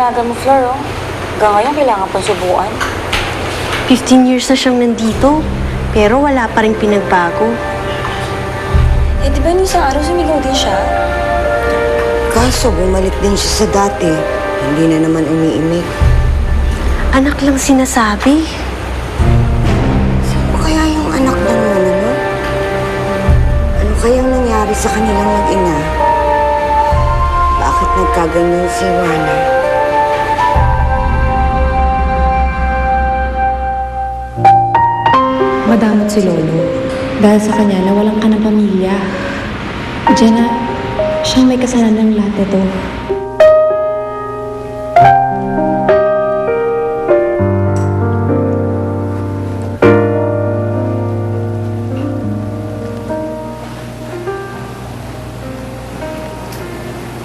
dalaga mo, Flor, oh. Hanggang ngayon, kailangan pang subuan. 15 years na siyang nandito, pero wala pa rin pinagbago. Eh, di ba nung isang araw sumigaw din siya? Kaso bumalik din siya sa dati. Hindi na naman umiimik. Anak lang sinasabi. Saan kaya yung anak ng Manalo? Ano kayang nangyari sa kanilang mag-ina? Bakit nagkaganyan si Juana? Madamot si Lolo dahil sa kanya nawalan ka ng pamilya. Jenna, siyang may kasalanan ng lahat ito.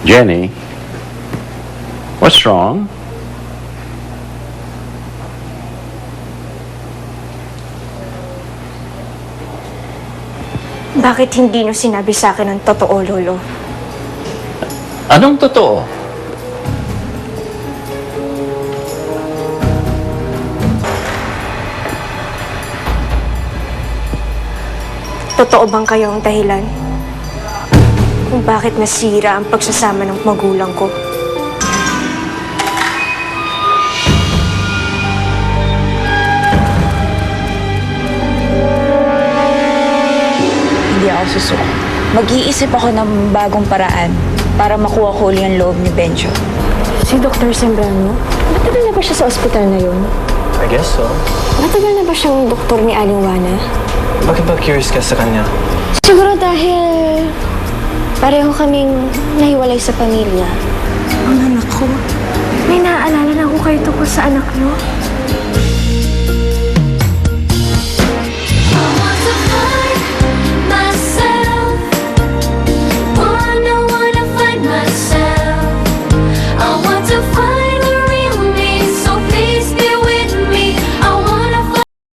Jenny, what's wrong? Bakit hindi niyo sinabi sa akin ang totoo, Lolo? Anong totoo? Totoo bang kayo ang dahilan kung bakit nasira ang pagsasama ng magulang ko? Hindi ako susuko. Mag-iisip ako ng bagong paraan para makuha ko ulit ang loob ni Benjo. Si Dr. Sembrano, matagal na ba siya sa ospital na yun? I guess so. Matagal na ba siyang doktor ni Aling Juana? Bakit ba curious ka sa kanya? Siguro dahil pareho kaming nahiwalay sa pamilya. Ang anak ko. May naaalala na ako kayo tungkol sa anak niyo.